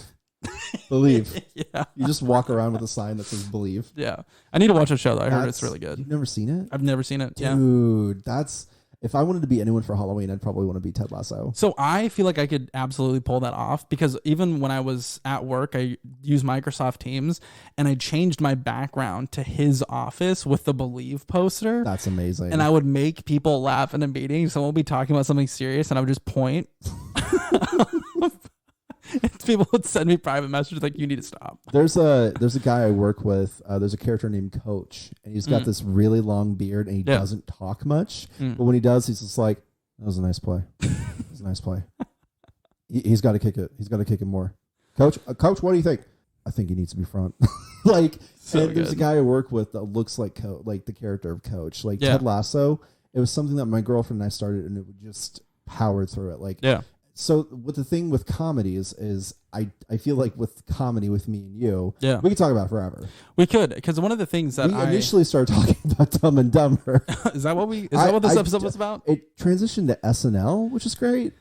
Yeah. You just walk around with a sign that says "Believe." Yeah. I need to watch a show, though. I heard it's That's- really good. You've never seen it, I've never seen it. Yeah. dude? That's if I wanted to be anyone for Halloween, I'd probably want to be Ted Lasso. So I feel like I could absolutely pull that off because even when I was at work, I used Microsoft Teams and I changed my background to his office with the Believe poster. That's amazing. And I would make people laugh in a meeting. Someone would be talking about something serious and I would just point. People would send me private messages like, you need to stop. There's a guy I work with. There's a character named Coach, and he's got this really long beard, and he Yeah. doesn't talk much. But when he does, he's just like, "That was a nice play. That was a nice play." He's got to kick it. He's got to kick it more. Coach, what do you think? I think he needs to be front. Like, So there's a good. guy I work with that looks like the character of Coach. Like Ted Lasso. It was something that my girlfriend and I started, and it would just power through it. Like, Yeah. So what the thing with comedy is I feel like with comedy with me and you, Yeah. we could talk about it forever. We could, because one of the things that We initially started talking about Dumb and Dumber. is that what this episode was about? It transitioned to SNL, which is great.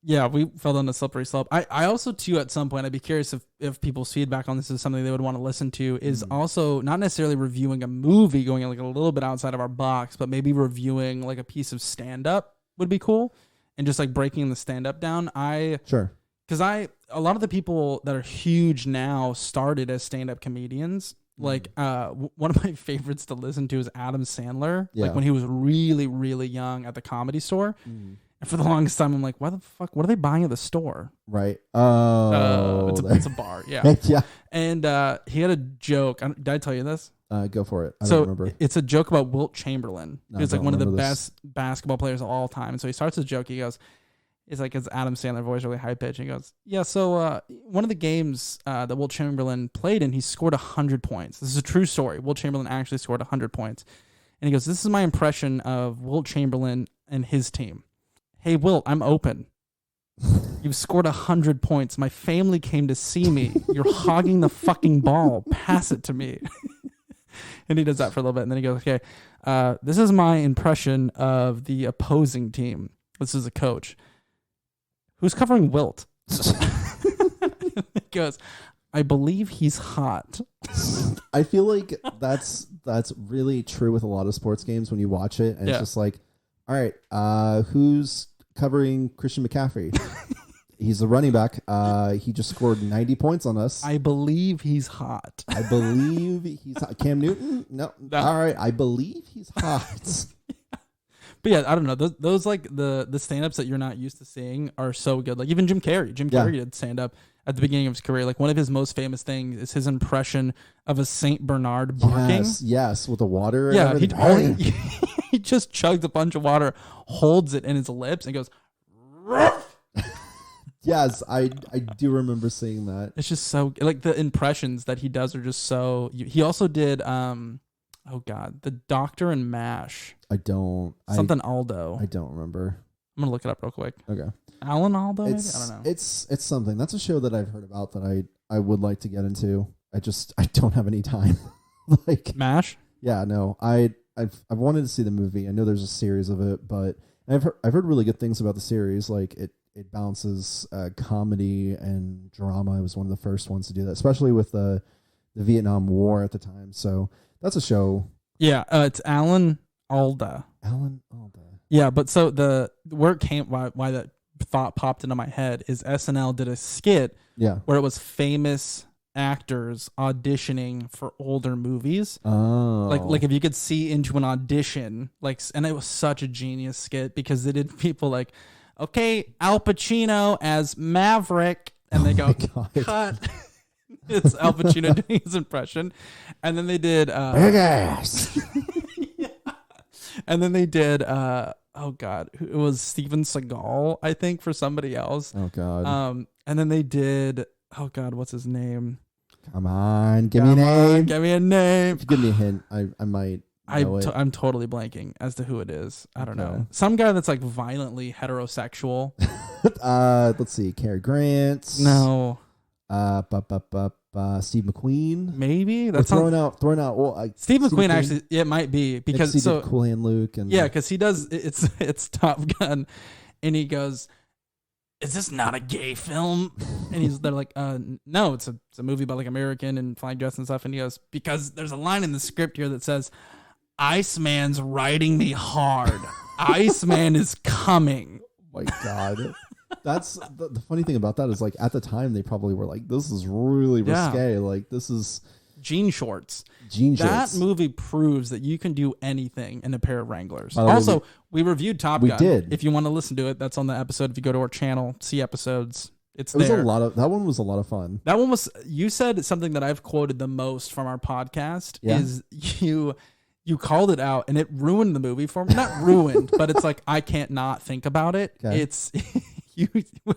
Yeah, we fell down a slippery slope. I also too at some point I'd be curious if people's feedback on this is something they would want to listen to, is also not necessarily reviewing a movie, going like a little bit outside of our box, but maybe reviewing like a piece of stand up would be cool, and just like breaking the stand up down. Sure. Because a lot of the people that are huge now started as stand up comedians. Like one of my favorites to listen to is Adam Sandler. Yeah. Like when he was really, really young at the Comedy Store. And for the longest time, I'm like, why the fuck? What are they buying at the store? Right. Oh, It's a bar. Yeah. yeah. And he had a joke. Did I tell you this? Go for it. I So don't remember. it's a joke about Wilt Chamberlain, No, who's I like don't one of the remember this. best basketball players of all time. And so he starts his joke. He goes, it's like his Adam Sandler voice, really high pitched. He goes, yeah, so one of the games that Wilt Chamberlain played in, he scored 100 points. This is a true story. Wilt Chamberlain actually scored 100 points. And he goes, this is my impression of Wilt Chamberlain and his team. Hey, Wilt, I'm open. You've scored 100 points. My family came to see me. You're hogging the fucking ball. Pass it to me. And he does that for a little bit. And then he goes, okay, this is my impression of the opposing team. This is a coach. Who's covering Wilt? He goes, I believe he's hot. I feel like that's really true with a lot of sports games when you watch it, and Yeah. it's just like, all right, who's covering Christian McCaffrey? He's the running back. He just scored 90 points on us. I believe he's hot. I believe he's hot. Cam Newton? No. All right, I believe he's hot. But yeah, I don't know. Those like the stand-ups that you're not used to seeing are so good. Like even Jim Carrey. Jim Carrey did stand-up at the beginning of his career. Like one of his most famous things is his impression of a Saint Bernard barking. Yes, with the water. And Yeah, everything. he just chugs a bunch of water, holds it in his lips, and goes. Yes, I do remember seeing that. It's just so like the impressions that he does are just so. He also did oh god, the Doctor and MASH. Something Aldo. I don't remember. I'm gonna look it up real quick. Okay. Alan Aldo. Maybe? It's I don't know. it's something. That's a show that I've heard about that I would like to get into. I don't have any time. Like MASH. yeah, no. I've wanted to see the movie. I know there's a series of it, but I've heard really good things about the series. Like it balances comedy and drama. It was one of the first ones to do that, especially with the Vietnam War at the time. So that's a show. Yeah, it's Alan Alda. Alan Alda. Yeah, but so where it came, why that thought popped into my head is SNL did a skit Yeah. where it was famous actors auditioning for older movies. Oh. Like if you could see into an audition, like, and it was such a genius skit because they did people like, okay, Al Pacino as Maverick, and they go, God. cut. It's Al Pacino doing his impression, and then they did big ass. and then they did oh god, it was Steven Seagal, I think, for somebody else. Oh God. And then they did, oh god, what's his name? Come on, give me a name. Give me a name. If you give me a hint, I might know it. I'm totally blanking as to who it is. I don't Okay. know. Some guy that's like violently heterosexual. Let's see. Cary Grant. No, Steve McQueen. maybe We're that's throwing out. Well, Steve McQueen. Actually, it might be because he so did Cool Hand Luke and yeah, because he does. It's Top Gun, and he goes, "Is this not a gay film?" And they're like, "No, it's a movie about like American and flying dress and stuff." And he goes, "Because there's a line in the script here that says, Iceman's riding me hard. Iceman is coming." my God. That's the funny thing about that is like at the time they probably were like, this is really Yeah. risque. Like this is Jean shorts. jean That shorts. movie proves that you can do anything in a pair of Wranglers. By the way, Also, we reviewed Top we Gun. did. If you want to listen to it, that's on the episode. If you go to our channel, see episodes. It's It was there. a lot of that one was a lot of fun. That one was. You said something that I've quoted the most from our podcast. Yeah. Is you called it out and it ruined the movie for me. Not ruined, but it's like I can't not think about it. Okay. It's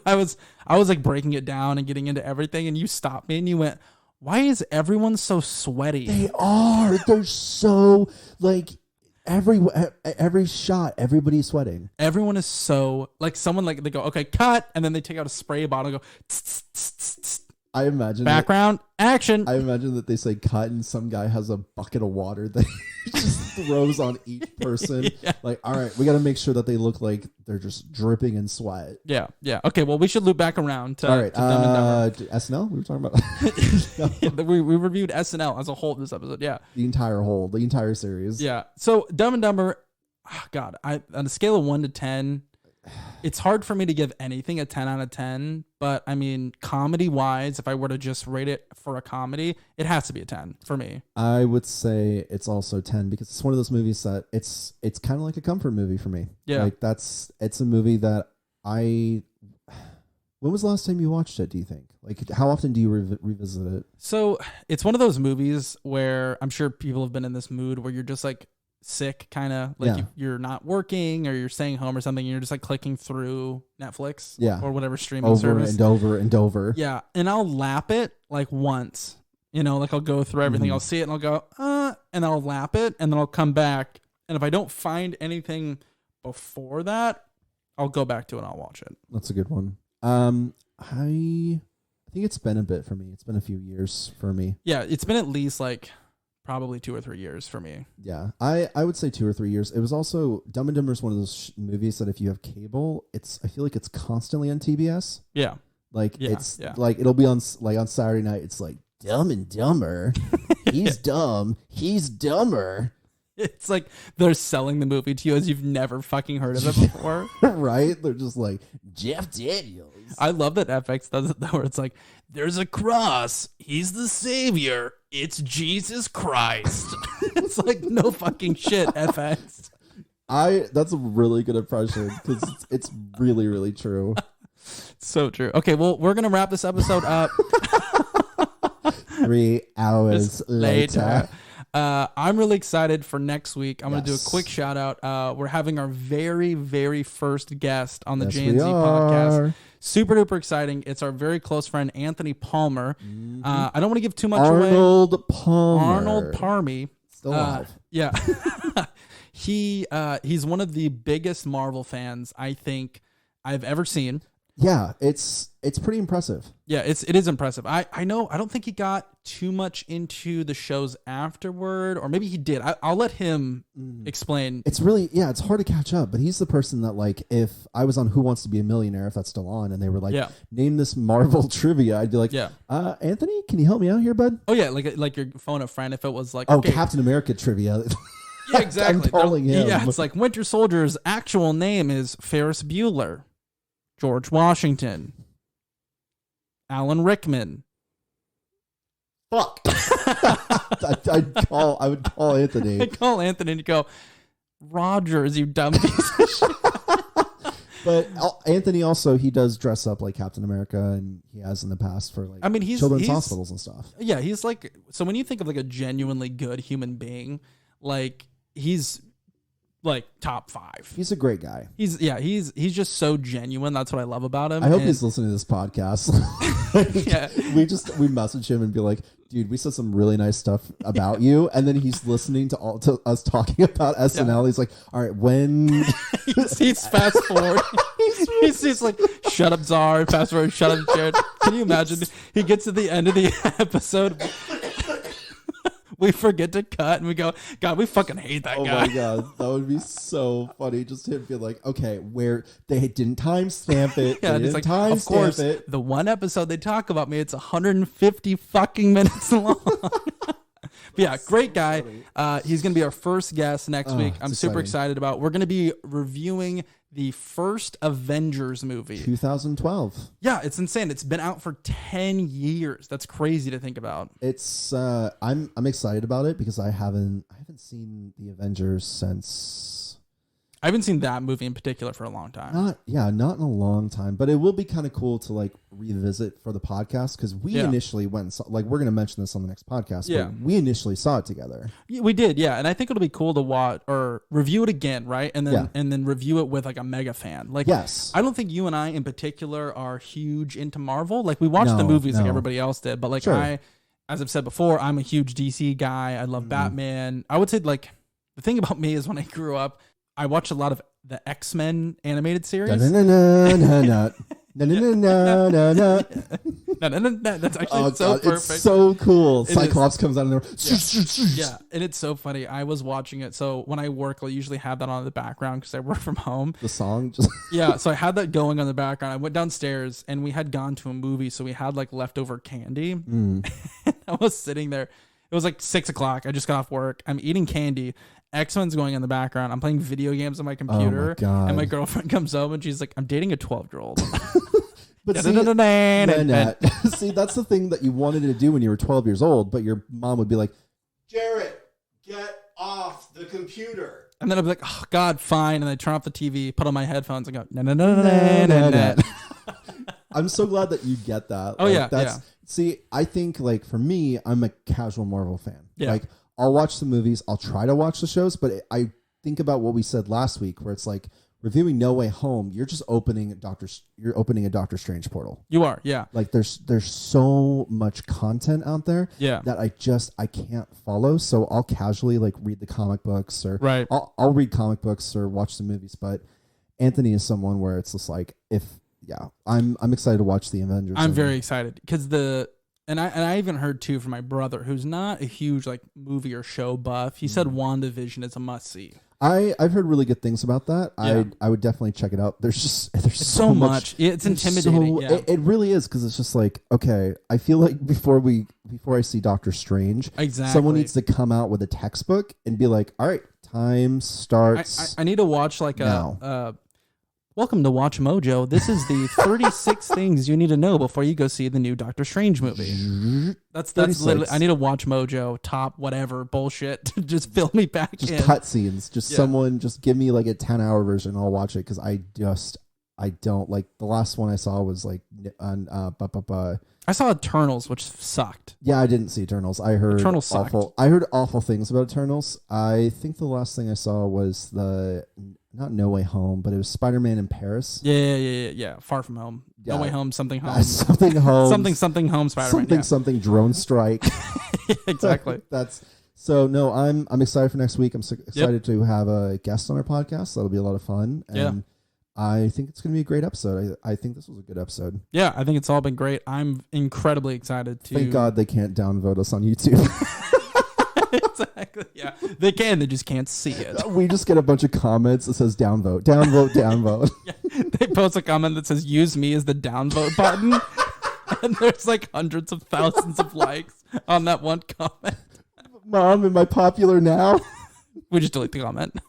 I was like breaking it down and getting into everything, and you stopped me and you went, "Why is everyone so sweaty?" They are. They're so like every shot, everybody's sweating. Everyone is so like someone like they go, "Okay, cut," and then they take out a spray bottle and go, tss, tss, tss, tss, tss. I imagine Background action. I imagine that they say cut and some guy has a bucket of water that he just throws on each person. Yeah. Like, all right, we got to make sure that they look like they're just dripping in sweat. Yeah. Okay. Well, we should loop back around to, All right, to Dumb and Dumber. SNL. We were talking about Yeah, we reviewed SNL as a whole this episode. Yeah. the entire series. Yeah. So Dumb and Dumber, God, on a scale of 1 to 10, it's hard for me to give anything a 10 out of 10. But I mean, comedy wise, if I were to just rate it for a comedy, it has to be a 10 for me. I would say it's also 10 because it's one of those movies that it's kind of like a comfort movie for me. Yeah. Like it's a movie that when was the last time you watched it, do you think? Like, how often do you revisit it? So it's one of those movies where I'm sure people have been in this mood where you're just like sick, kind of like Yeah. you're not working or you're staying home or something. And you're just like clicking through Netflix Yeah. or whatever streaming Over service. and over and over. Yeah. And I'll lap it like once, like I'll go through everything. I'll see it and I'll go, and I'll lap it and then I'll come back. And if I don't find anything before that, I'll go back to it and I'll watch it. That's a good one. I think it's been a bit for me. It's been a few years for me. Yeah. It's been at least like probably 2 or 3 years for me. Yeah, I would say 2 or 3 years. It was also Dumb and Dumber is one of those movies that if you have cable, I feel like it's constantly on TBS. Yeah. Like Yeah, it's yeah. like it'll be on Saturday night. It's like Dumb and Dumber. He's dumb. He's dumber. It's like they're selling the movie to you as you've never fucking heard of it before. Right? They're just like Jeff Daniels. I love that FX does it though, where it's like, there's a cross. He's the savior. It's Jesus Christ. It's like, no fucking shit, FX. That's a really good impression because it's really, really true. So true. Okay, well, we're going to wrap this episode up 3 hours later. I'm really excited for next week. I'm going to do a Yes. quick shout out. We're having our very, very first guest on the Yes, J&Z we podcast. are. Super duper exciting. It's our very close friend, Anthony Palmer. I don't want to give too much away. Arnold Palmer. Arnold Parmy. Still alive. Yeah. He's one of the biggest Marvel fans I think I've ever seen. Yeah, it's pretty impressive. Yeah, it is impressive. I know I don't think he got too much into the shows afterward, or maybe he did. I'll let him explain. It's really, it's hard to catch up, but he's the person that, like, if I was on Who Wants to Be a Millionaire, if that's still on, and they were like, Yeah. name this Marvel trivia, I'd be like, Yeah. Anthony, can you help me out here, bud? Oh yeah, like your phone a friend if it was like, Oh, okay, Captain America trivia. yeah, exactly. I'm calling him. Yeah, it's like Winter Soldier's actual name is Ferris Bueller, George Washington, Alan Rickman. Fuck. I would call Anthony. I call Anthony and go, Rogers, you dumb piece of shit. But Anthony also, he does dress up like Captain America, and he has in the past for, like, I mean, he's children's hospitals and stuff. Yeah, he's like, so when you think of like a genuinely good human being, like he's like top 5. He's a great guy. He's just so genuine. That's what I love about him. I hope And- he's listening to this podcast. Yeah. we message him and be like, dude, we said some really nice stuff about you, and then he's listening to us talking about SNL. He's like, all right, when he's fast forward. he's like, shut up, Czar. Fast forward, shut up, Jared. Can you imagine? He gets to the end of the episode. We forget to cut and we go, God, we fucking hate that oh guy. my god, that would be so funny. Just him be like, okay, where they didn't timestamp it. Yeah, They and it's didn't like, of course, timestamp it. the one episode they talk about me, it's 150 fucking minutes long. But yeah, great guy. He's going to be our first guest next week. I'm it's super exciting. excited about. We're going to be reviewing the first Avengers movie. 2012. Yeah, it's insane. It's been out for 10 years. That's crazy to think about. It's I'm excited about it because I haven't seen the Avengers since I haven't seen that movie in particular for a long time. Not in a long time, but it will be kind of cool to like revisit for the podcast because we initially went and saw, like we're going to mention this on the next podcast. Yeah. But we initially saw it together. Yeah, we did, yeah, and I think it'll be cool to watch or review it again, right? And then review it with like a mega fan. Like, yes, I don't think you and I in particular are huge into Marvel. Like we watch the movies like everybody else did, but like sure. As I've said before, I'm a huge DC guy. I love Batman. I would say like the thing about me is when I grew up, I watched a lot of the X-Men animated series. That's actually so perfect. It's so cool. Cyclops comes out of there. Yeah, and it's so funny. I was watching it. So when I work, I'll usually have that on in the background because I work from home. The song? Just yeah, so I had that going on the background. I went downstairs and we had gone to a movie. So we had like leftover candy. And I was sitting there. It was like 6 o'clock. I just got off work. I'm eating candy. X-Men's going in the background. I'm playing video games on my computer. Oh my God. And my girlfriend comes home and she's like, I'm dating a 12-year-old. But see, see, that's the thing that you wanted to do when you were 12 years old, but your mom would be like, Jarrett, get off the computer. And then I'd be like, oh, God, fine. And I turn off the TV, put on my headphones and go, no. I'm so glad that you get that. Oh, like, yeah. See, I think like for me, I'm a casual Marvel fan. Yeah. Like I'll watch the movies, I'll try to watch the shows, but I think about what we said last week where it's like reviewing No Way Home, you're just opening a Doctor Strange portal. You are, yeah. Like there's so much content out there that I can't follow. So I'll casually like read the comic books or I'll read comic books or watch the movies. But Anthony is someone where it's just like I'm excited to watch the Avengers. I'm very excited because I even heard too from my brother who's not a huge like movie or show buff. He said WandaVision is a must see. I've heard really good things about that. Yeah. I would definitely check it out. There's so much. It's intimidating. It really is because it's just like, okay, I feel like before I see Doctor Strange, someone needs to come out with a textbook and be like, all right, time starts. I need to watch like now. Welcome to Watch Mojo. This is the 36 things you need to know before you go see the new Doctor Strange movie. That's literally. I need to Watch Mojo top whatever bullshit to just fill me back in. Just cutscenes. Someone just give me like a 10-hour version. I'll watch it because I don't like the last one I saw was like on I saw Eternals, which sucked. Yeah, I didn't see Eternals. I heard Eternals awful. Sucked. I heard awful things about Eternals. I think the last thing I saw was not No Way Home, but it was Spider-Man in Paris. Yeah. Far From Home. Yeah. No Way Home, Something Home. Something Home. something Home, Spider-Man. Something Drone Strike. Exactly. So no, I'm excited for next week. I'm excited to have a guest on our podcast. That'll be a lot of fun. And I think it's going to be a great episode. I think this was a good episode. Yeah, I think it's all been great. I'm incredibly excited to... Thank God they can't downvote us on YouTube. Exactly. Yeah, they can. They just can't see it. We just get a bunch of comments that says downvote. Yeah, they post a comment that says use me as the downvote button. And there's like hundreds of thousands of likes on that one comment. Mom, am I popular now? We just delete the comment.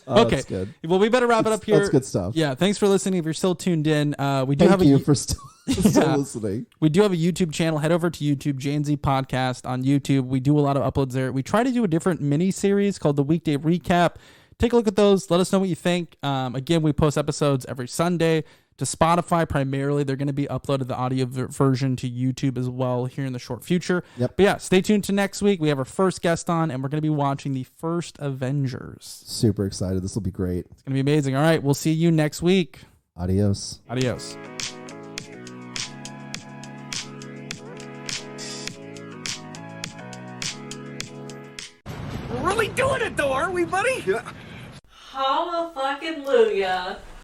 Okay. That's good. Well, we better wrap it up here. That's good stuff. Yeah. Thanks for listening. If you're still tuned in, Thank you for still listening. We do have a YouTube channel. Head over to YouTube, JNZ Podcast on YouTube. We do a lot of uploads there. We try to do a different mini series called the Weekday Recap. Take a look at those. Let us know what you think. Again, we post episodes every Sunday to Spotify primarily. They're going to be uploaded the audio version to YouTube as well here in the short future. Yep. But yeah, stay tuned to next week. We have our first guest on, and we're going to be watching the first Avengers. Super excited. This will be great. It's going to be amazing. All right, we'll see you next week. Adios. Adios. We're really doing it though, aren't we, buddy? Yeah. Hallelujah.